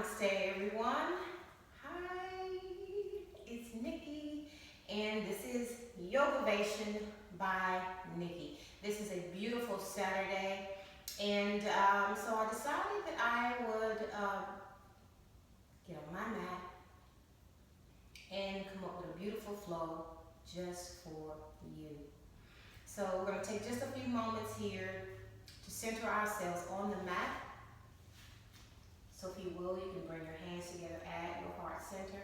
Namaste, everyone. Hi, it's Nikki, and this is Yogavation by Nikki. This is a beautiful Saturday, and so I decided that I would get on my mat and come up with a beautiful flow just for you. So we're going to take just a few moments here to center ourselves on the mat. So if you will, you can bring your hands together at your heart center.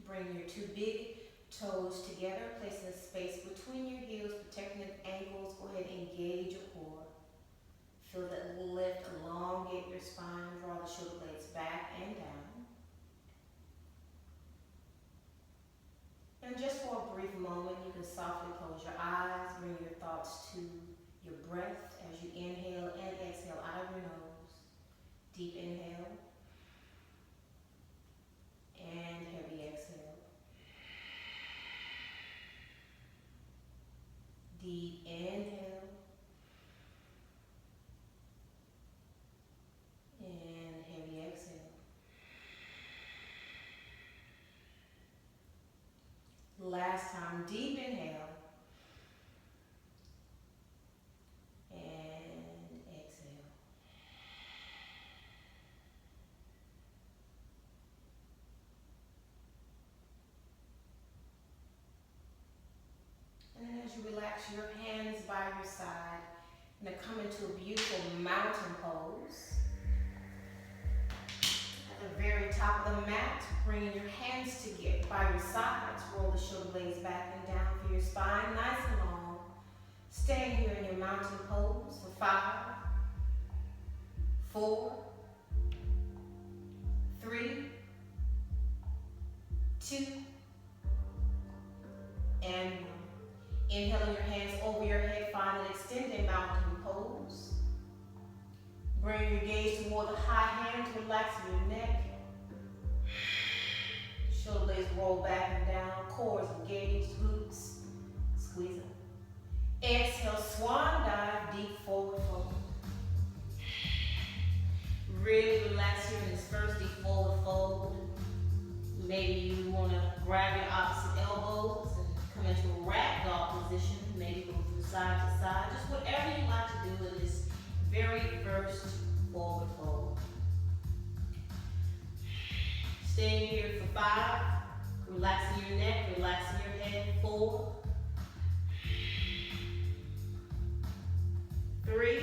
Bring your two big toes together, placing a space between your heels, protecting the ankles. Go ahead and engage your core. Feel that lift, elongate your spine, draw the shoulder blades back and down. And just for a brief moment, you can softly close your eyes, bring your thoughts to your breath as you inhale and exhale out of your nose. Deep inhale and heavy exhale. Deep inhale and heavy exhale. Last time, deep inhale and exhale. And then as you relax your hands by your side, you're going to come into a beautiful mountain pose. At the very top of the mat, bringing your hands together by your sides, roll the shoulder blades back and down for your spine, nice and long. Staying here in your mountain pose for 5, 4, 3, 2, and 1. Inhaling your hands over your head, find an extended mountain pose. Bring your gaze toward the high hands, relaxing your neck. Shoulder blades roll back and down, core is engaged, glutes squeeze them. Exhale, swan dive, deep forward fold. Really relax here in this first deep forward fold. Maybe you want to grab your opposite elbows and come into a ragdoll position. Maybe go from side to side. Just whatever you like to do in this very first forward fold. Staying here for 5. Relaxing your neck, relaxing your head. 4, 3,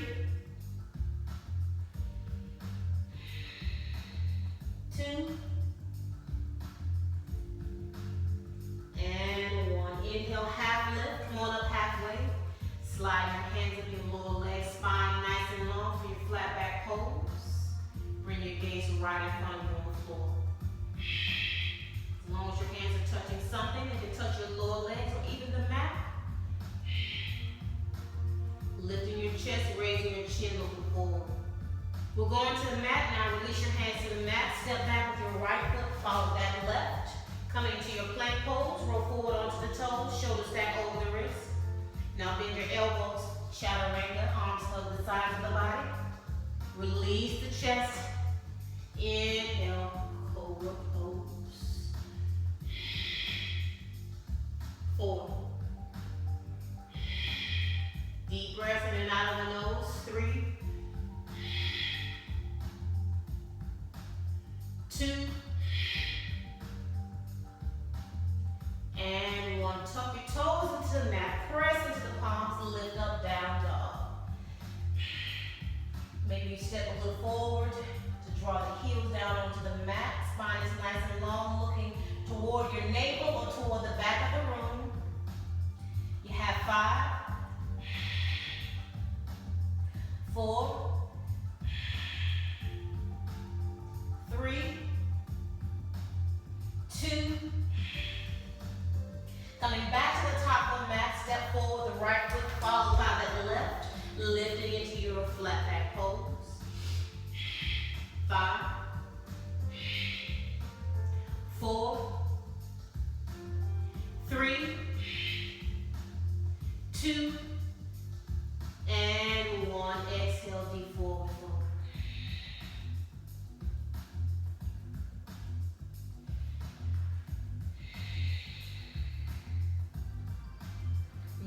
2, and 1. Inhale, half lift. Come on up halfway. Slide your hands up your lower leg, spine nice and long for your flat back pose. Bring your gaze right in front of you on the floor. As long as your hands are touching something, they can touch your lower legs or even the mat. Lifting your chest, raising your chin, looking forward. We're going to the mat now. Release your hands to the mat. Step back with your right foot, follow that left. Coming into your plank pose, roll forward onto the toes, shoulders back over the wrist. Now bend your elbows, chaturanga, arms hug the sides of the body. Release the chest. Inhale, cobra pose. 4. Deep breath in and out of the nose. 3, 2, and 1. Tuck your toes into the mat. Press into the palms. Lift up, down dog. Maybe you step a little forward to draw the heels down onto the mat. Spine is nice and long, looking toward your navel or toward the back of the room. You have 5, 4, 3, 2. Coming back to the top of the mat, step forward, the right foot followed by the left, lifting into your flat back pose. 5, 4, 3, 2, and 1. Exhale, deep forward fold.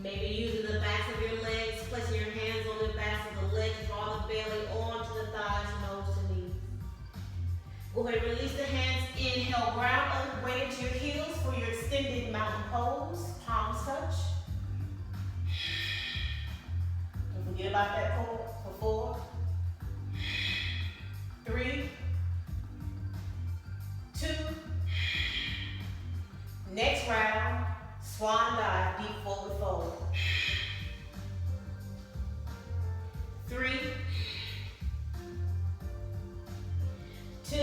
Maybe using the backs of your legs, placing your hands on the backs of the legs, draw the belly onto the thighs, nose to knee. Go ahead and release the hands. Inhale, ground up, weight into your heels for your extended mountain pose. Palms touch. Don't forget about that core for 4, 3, 2. Next round, swan dive, deep forward fold. 3, 2,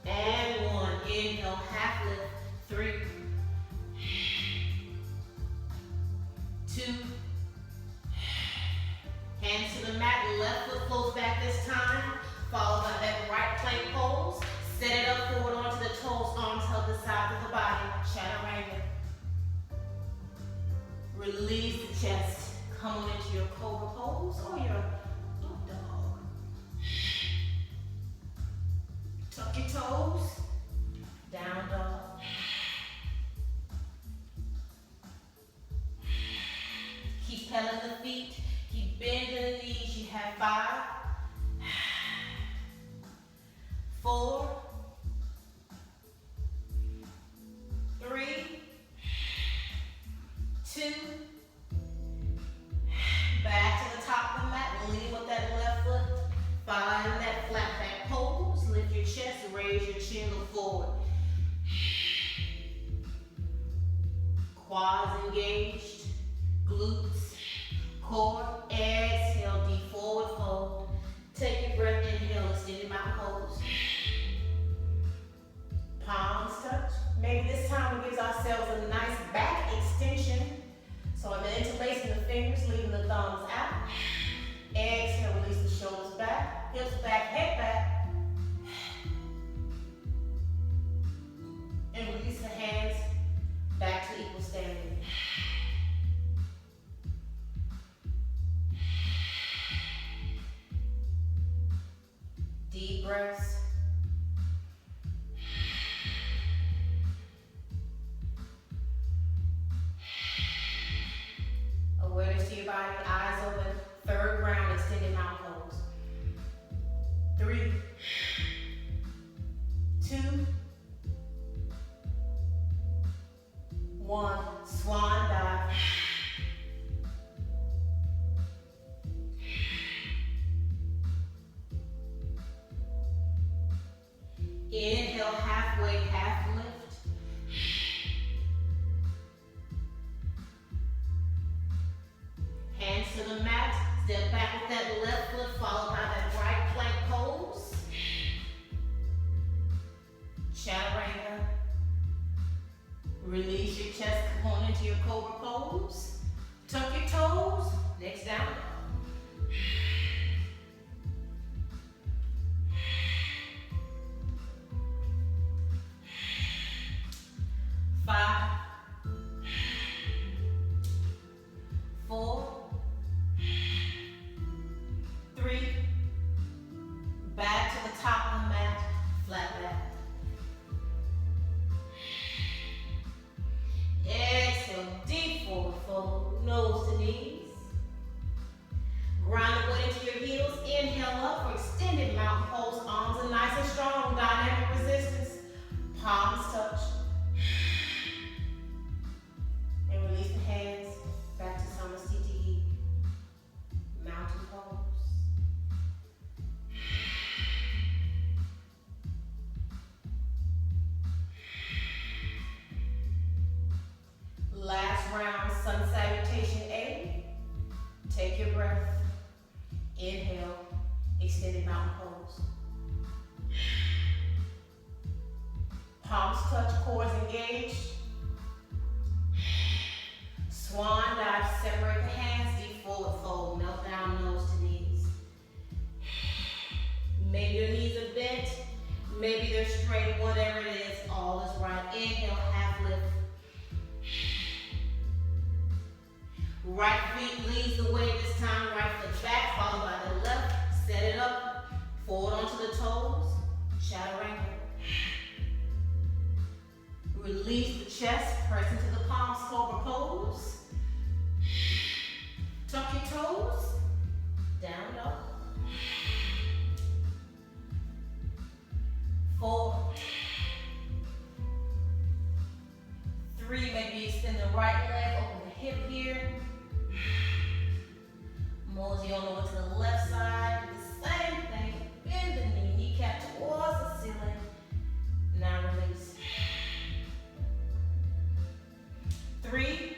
and 1. Inhale, half lift. 3, 2. Hands to the mat, left foot flows back this time, followed by that right plank pose. Set it up forward onto the toes, arms held to the side of the body, chaturanga. Release the chest, come on into your cobra pose or your up dog. Tuck your toes, down dog. Keep pedaling the feet, keep bending the knees. You have 5, 4, 3, 2, back to the top of the mat, lean with that left foot, find that flat back pose, lift your chest, raise your chin, look forward. Quads engaged, glutes, core, exhale, deep forward fold. Take your breath, inhale, extended mountain pose. Palms touch. Maybe this time we give ourselves a nice back extension. So I'm interlacing the fingers, leaving the thumbs out. Exhale, release the shoulders back, hips back, head back. And release the hands back to equal standing. Deep breaths. Awareness to your body, eyes open. 3rd round, extended mountain pose. 3, 2, 1. Swan dive. Inhale, halfway, half lift. Hands to the mat. Step back with that left foot, followed by that right plank pose. Chaturanga. Release your chest, come on into your cobra pose. Tuck your toes. Next down dog. 5, 4, 3, back to the top of the mat, flat back. Exhale, deep forward fold, nose to knees. Grind the weight into your heels, inhale up for extended mountain pose. Arms are nice and strong, dynamic resistance. Palms touch. And release the hands back to Samasthiti, mountain pose. Last round, sun salutation A. Take your breath. Inhale, extended mountain pose. Palms touch, cores engaged. Swan dive, separate the hands, deep forward fold, melt down, nose to knees. Maybe your knees are bent, maybe they're straight, whatever it is, all is right. Inhale, half lift. Right feet leads the way this time, right foot back, followed by the left. Set it up, forward onto the toes, chaturanga. Release the chest, press into the palms, cobra pose. Tuck your toes, down dog. 4, 3, maybe extend the right leg, open the hip here. Mosey on over to the left side, do the same thing. Bend the knee, kneecap towards the ceiling. Now release. 3,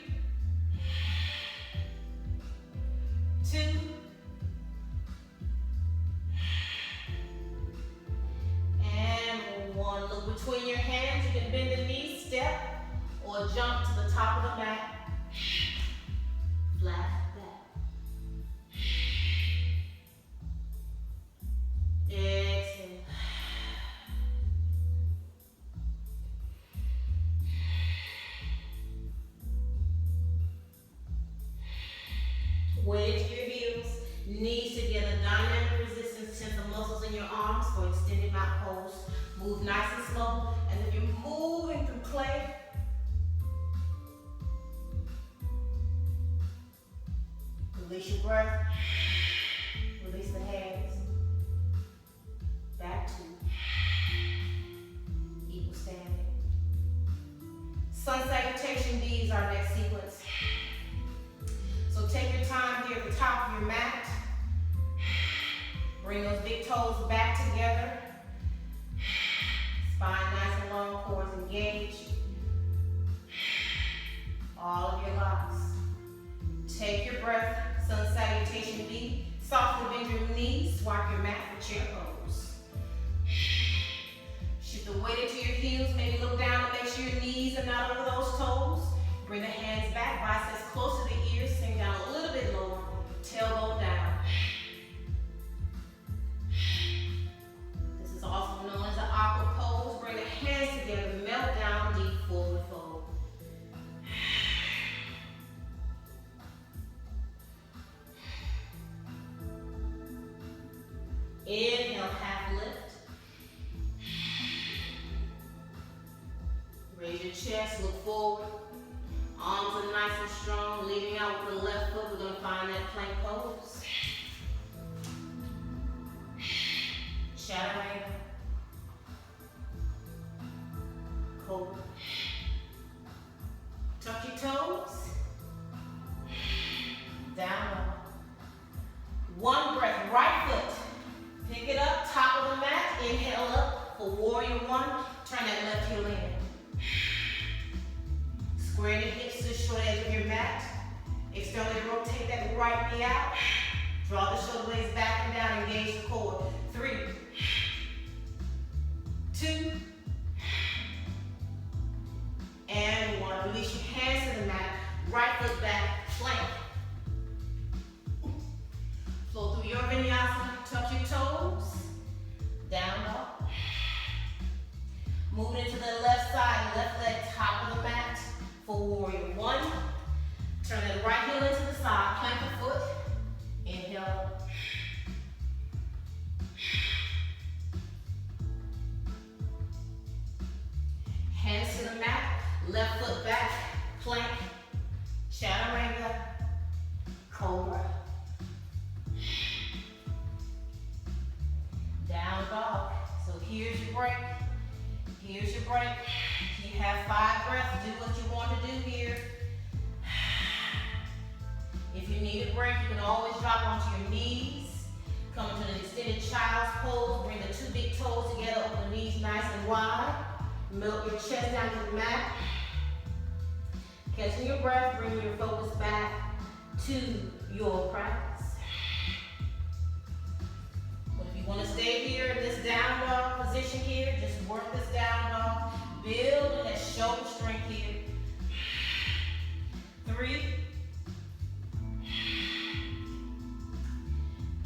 2, and 1. Look between your hands. You can bend the knees, step, or jump to the top of the mat. Flat back. Exhale. Weight to your heels, knees together, dynamic resistance, tense the muscles in your arms for extended mat pose. Move nice and slow, and if you're moving through clay, release your breath, release the hands, back to equal standing. Sun salutation, D is our next sequence. So take your time here at the top of your mat. Bring those big toes back together. Spine nice and long, core is engaged. All of your locks. Take your breath, sun salutation B. Softly bend your knees, swap your mat for chair pose. Shift the weight into your heels, maybe look down and make sure your knees are not over those toes. Bring the hands back, biceps close to the ears, sink down a little bit lower, tailbone down. This is also known as the aqua pose. Bring the hands together, melt down, deep forward fold. Inhale, half lift. Raise your chest, look forward. Arms are nice and strong, leading out with the left foot. We're going to find that plank pose. Chaturanga. Cobra. Tuck your toes. Down low. 1 breath, right foot. Pick it up, top of the mat. Inhale up for warrior 1. Turn that left heel in. Square the hips to the short edge of your mat. Externally rotate that right knee out. Draw the shoulder blades back and down. Engage the core. 3, 2, and 1. Release your hands to the mat. Right foot back, plank. Flow through your vinyasa. Tuck your toes. Down dog. Moving into the left side. Left leg top of the mat. For warrior 1, turn that right heel into the side, plank the foot, inhale. Hands to the mat, left foot back, plank, chaturanga, cobra. Down dog. So here's your break. Here's your break. You have 5 breaths. Do what you want to do here. If you need a break, you can always drop onto your knees. Come into an extended child's pose. Bring the 2 big toes together. Open the knees nice and wide. Melt your chest down to the mat. Catching your breath. Bring your focus back to your practice. But if you want to stay here in this down dog position here, just work this down dog. Building that shoulder strength here. 3,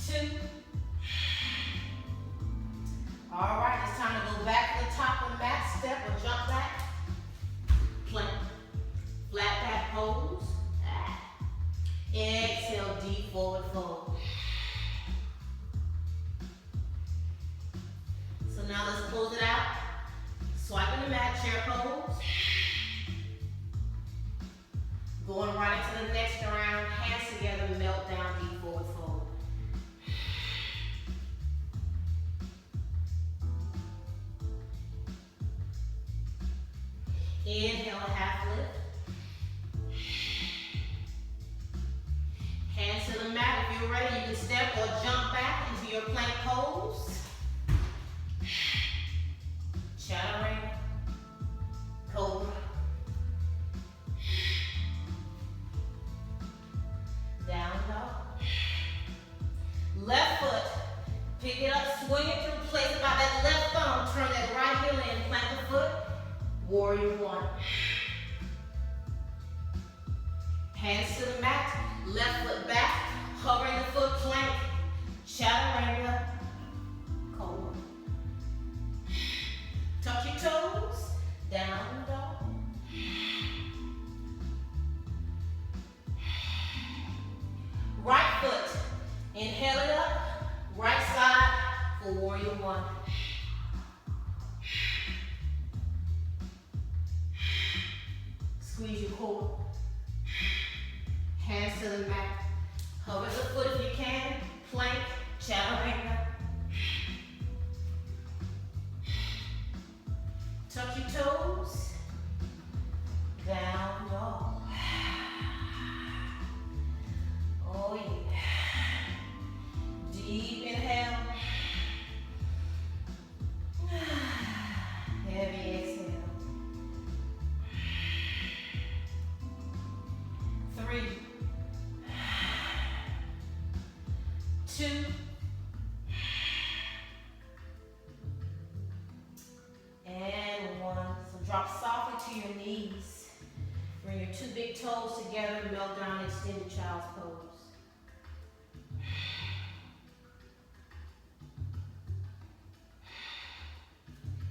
2. All right, it's time to go back to the top of the mat. Step or jump back. Plank. Flat back pose. Exhale, deep forward fold. So now let's close it out. Swiping the mat, chair pose. to the next round. Hands together, melt down, deep forward fold. Inhale, half lift. Hands to the mat. If you're ready, you can step or jump back into your plank pose. Chaturanga, cobra. Down dog. Left foot, pick it up, swing it through, place it by that left thumb, turn that right heel in, plant the foot, warrior one. Hands to the mat, left foot back, hovering the foot plank, chaturanga, cobra. Touch your toes, down dog. Right foot, inhale it up, right side for warrior one. Squeeze your core. Hands to the mat. Hover the foot if you can. Plank, chaturanga. Tuck your toes. Down dog. Oh yeah. Deep inhale. Heavy exhale. 3, 2, and 1. So drop softly to your knees. Bring your 2 big toes together, melt down, extended child's pose.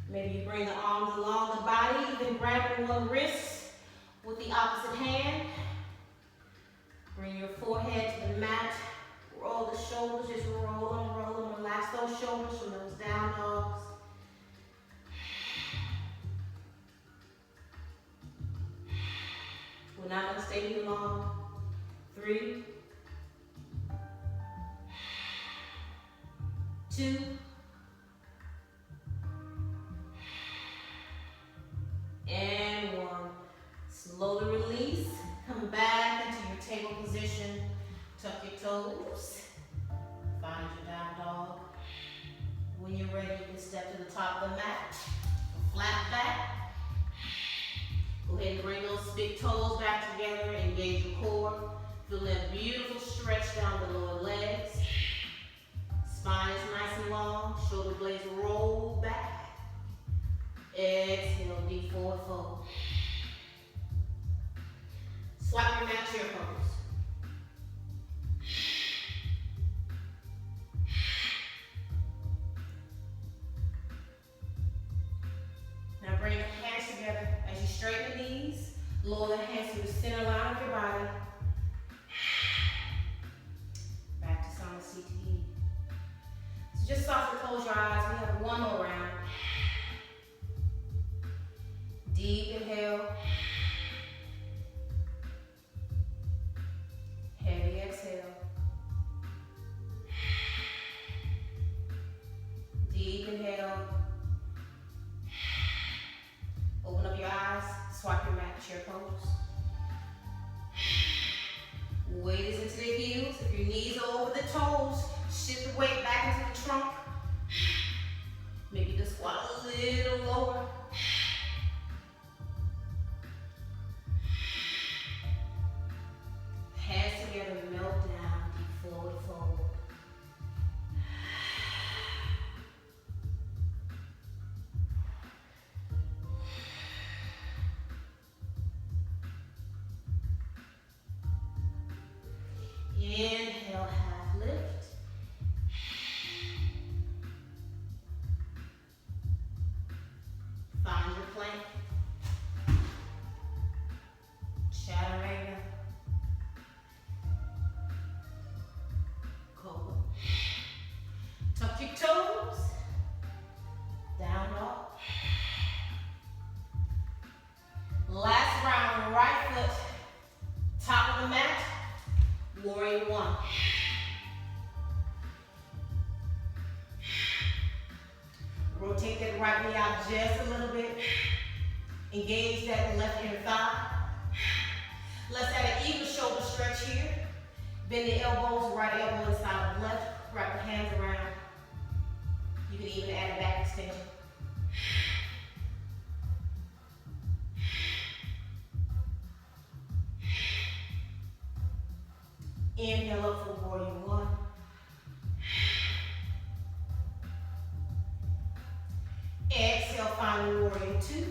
Maybe you bring the arms along the body, even grabbing one wrist with the opposite hand. Bring your forehead to the mat. Roll the shoulders, just roll them. Relax those shoulders from those down dogs. We're not going to stay here long. 3, 2, and 1. Slowly release. Come back into your table position. Tuck your toes. Find your down dog. When you're ready, you can step to the top of the mat. Flat back. Go ahead and bring those big toes back together. Engage your core. Feel that beautiful stretch down the lower legs. Spine is nice and long. Shoulder blades roll back. Exhale, deep forward fold. Swap your mat chair pose. Now bring your hands together as you straighten the knees. Lower the hands to the center line of your body. Back to Sama CTE. So just softly close your eyes. We have one more round. Deep inhale. Heavy exhale. Deep inhale. Open up your eyes. Swap your mat chair pose. Weight is into the heels. If your knees are over the toes, shift the weight back into the trunk. Maybe you can squat a little lower. Hands together, melt down, deep forward fold. Inhale, half lift. a little bit. Engage that left inner thigh. Let's add an eagle shoulder stretch here. Bend the elbows, right elbow inside of left. Wrap the hands around. You can even add a back extension. Inhale up for warrior one. Exhale, final warrior two.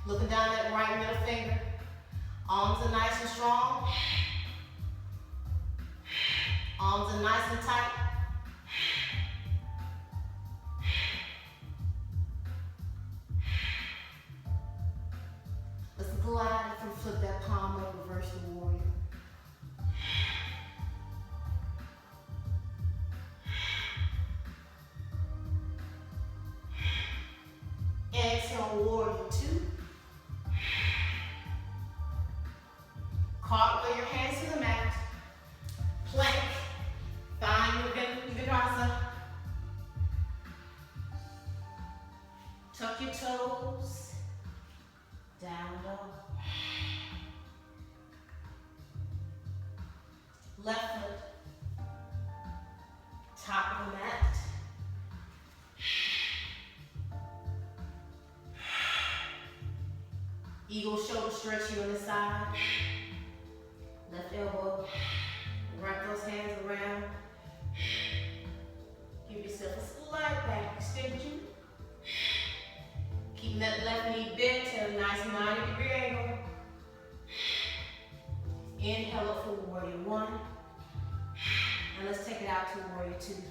Looking down that right middle finger. Arms are nice and strong. Arms are nice and tight. Let's glide if we flip that palm up, reverse the warrior. Exhale, warrior two. Cartwheel your hands to the mat. Plank. Find your Vinyasa. Tuck your toes. Down low. Left foot. Top of the mat. Eagle shoulder stretch here on the side. Left elbow. Wrap those hands around. Give yourself a slight back extension. Keeping that left knee bent at a nice 90-degree angle. Inhale up for warrior one. And let's take it out to warrior two.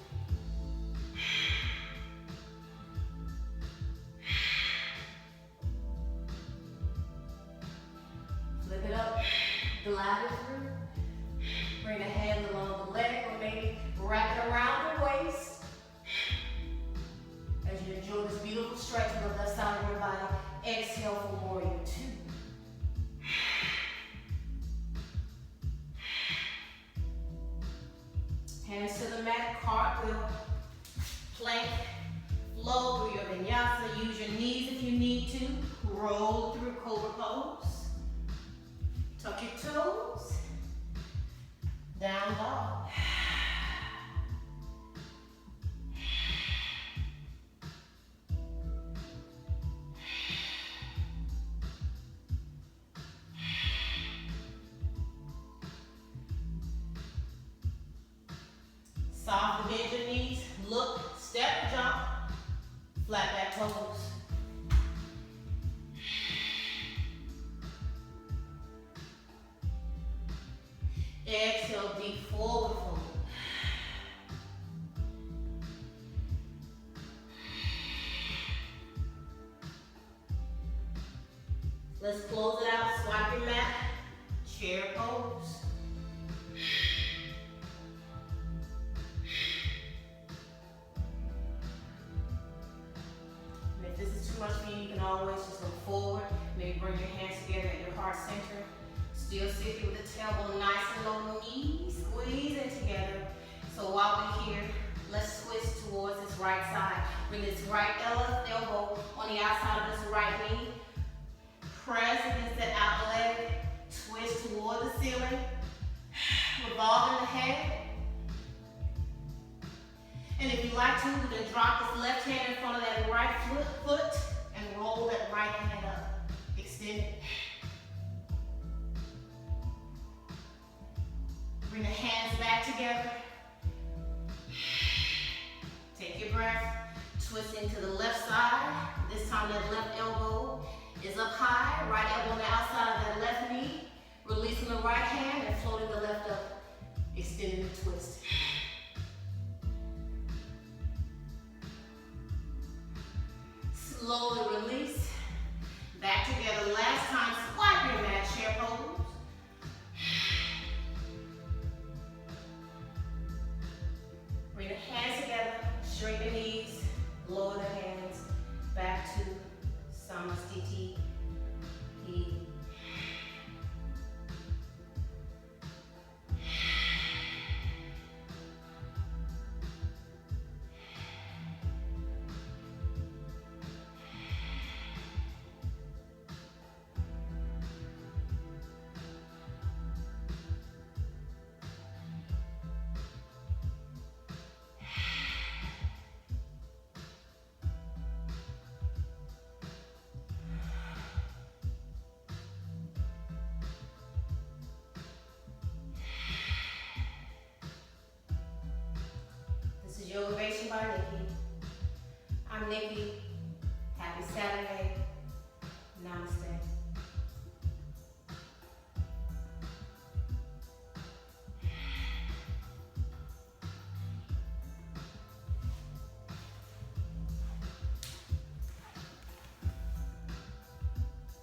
Flip it up, glide it through. Bring the hands along the leg or maybe wrap it around the waist. As you enjoy this beautiful stretch on the left side of your body, exhale for warrior two. Hands to the mat, cartwheel, plank, flow through your vinyasa. Use your knees if you need to. Roll through cobra pose. Tuck your toes. Down dog. Softly bend your knees. Look, step, jump. Flat back toes. Exhale, deep forward fold. Let's close it out. Swipe your mat. Chair pose. And if this is too much for you, you can always just look forward. Maybe bring your hands together at your heart center. Still sit here with the tailbone nice and low, knees squeezing together. So while we're here, let's twist towards this right side. Bring this right elbow on the outside of this right knee. Press against that outer leg. Twist toward the ceiling. Revolving the head. And if you like to, we can drop this left hand in front of that right foot and roll that right hand up. Extend it. Bring the hands back together. Take your breath. Twist into the left side. This time that left elbow is up high. Right elbow on the outside of that left knee. Releasing the right hand and floating the left up. Extending the twist. Slowly release. Back together. Last time, swipe your mat, chair pose. Bring the hands together, straighten the knees, lower the hands, back to Samastiti. Yogavation by Nikki. I'm Nikki. Happy Saturday.